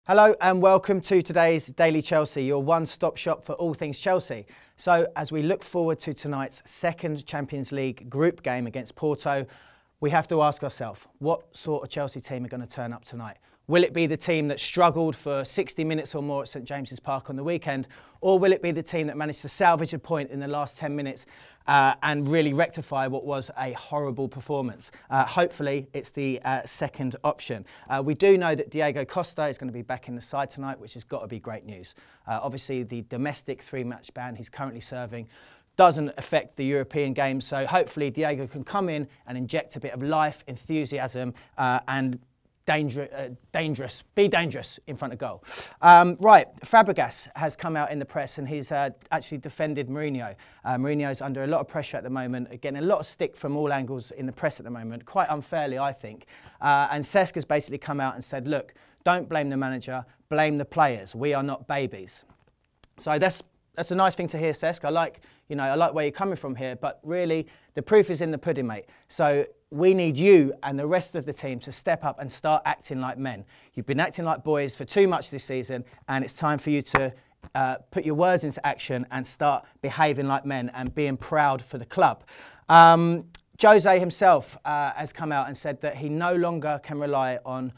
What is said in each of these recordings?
Hello and welcome to today's Daily Chelsea, your one-stop shop for all things Chelsea. So as we look forward to tonight's second Champions League group game against Porto, we have to ask ourselves, what sort of Chelsea team are going to turn up tonight? Will it be the team that struggled for 60 minutes or more at St James's Park on the weekend? Or will it be the team that managed to salvage a point in the last 10 minutes and really rectify what was a horrible performance? Hopefully, it's the second option. We do know that Diego Costa is going to be back in the side tonight, which has got to be great news. Obviously, the domestic 3-match ban he's currently serving doesn't affect the European games. So hopefully, Diego can come in and inject a bit of life, enthusiasm and be dangerous in front of goal. Right, Fabregas has come out in the press and he's actually defended Mourinho. Mourinho's under a lot of pressure at the moment, getting a lot of stick from all angles in the press at the moment, quite unfairly, I think. And Cesc has basically come out and said, look, don't blame the manager, blame the players. We are not babies. So that's a nice thing to hear, Cesc. I like where you're coming from here, but really the proof is in the pudding, mate. So we need you and the rest of the team to step up and start acting like men. You've been acting like boys for too much this season, and it's time for you to put your words into action and start behaving like men and being proud for the club. Jose himself has come out and said that he no longer can rely on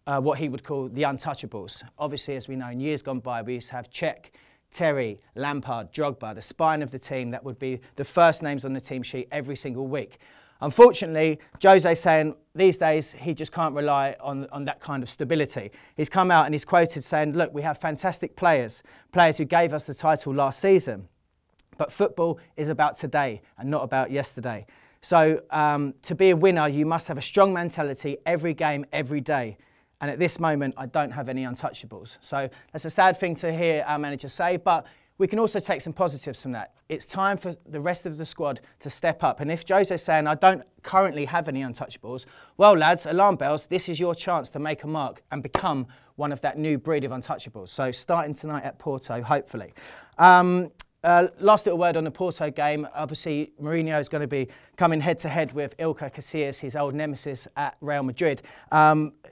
what he would call the untouchables. Obviously, as we know, in years gone by, we used to have Cesc, Terry, Lampard, Drogba, the spine of the team that would be the first names on the team sheet every single week. Unfortunately, Jose's saying these days he just can't rely on that kind of stability. He's come out and he's quoted saying, look, we have fantastic players who gave us the title last season, but football is about today and not about yesterday. So to be a winner, you must have a strong mentality every game, every day. And at this moment, I don't have any untouchables. So that's a sad thing to hear our manager say, but we can also take some positives from that. It's time for the rest of the squad to step up. And if Jose's saying, I don't currently have any untouchables, well, lads, alarm bells, this is your chance to make a mark and become one of that new breed of untouchables. So starting tonight at Porto, hopefully. Last little word on the Porto game. Obviously, Mourinho is going to be coming head-to-head with Casillas, his old nemesis at Real Madrid.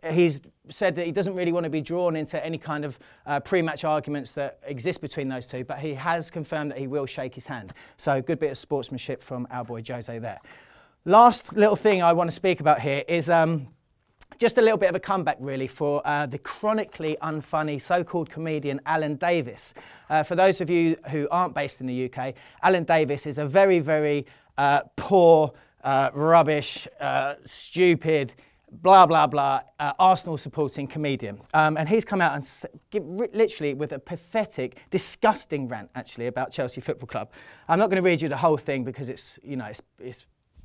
He's said that he doesn't really want to be drawn into any kind of pre-match arguments that exist between those two, but he has confirmed that he will shake his hand. So a good bit of sportsmanship from our boy Jose there. Last little thing I want to speak about here is just a little bit of a comeback, really, for the chronically unfunny so-called comedian Alan Davies. For those of you who aren't based in the UK, Alan Davies is a very, very poor, rubbish, stupid, blah, blah, blah, Arsenal-supporting comedian. And he's come out and literally with a pathetic, disgusting rant, actually, about Chelsea Football Club. I'm not going to read you the whole thing because it's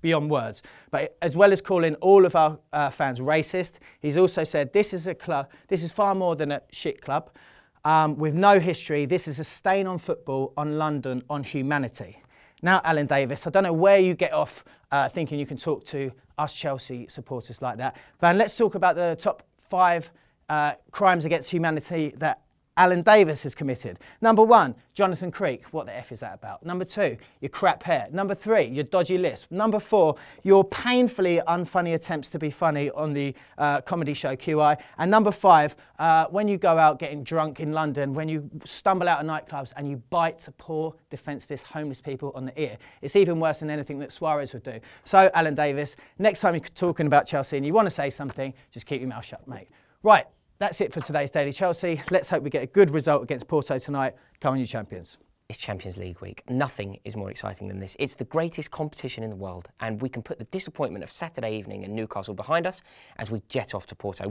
beyond words. But as well as calling all of our fans racist, he's also said this is a club, this is far more than a shit club, with no history. This is a stain on football, on London, on humanity. Now, Alan Davies, I don't know where you get off thinking you can talk to us Chelsea supporters like that. But let's talk about the top 5 crimes against humanity that Alan Davies has committed. Number 1, Jonathan Creek. What the F is that about? Number 2, your crap hair. Number 3, your dodgy lisp. Number 4, your painfully unfunny attempts to be funny on the comedy show QI. And number 5, when you go out getting drunk in London, when you stumble out of nightclubs and you bite poor, defenceless, homeless people on the ear. It's even worse than anything that Suarez would do. So, Alan Davies, next time you're talking about Chelsea and you want to say something, just keep your mouth shut, mate. Right. That's it for today's Daily Chelsea. Let's hope we get a good result against Porto tonight. Come on, you champions. It's Champions League week. Nothing is more exciting than this. It's the greatest competition in the world, and we can put the disappointment of Saturday evening in Newcastle behind us as we jet off to Porto.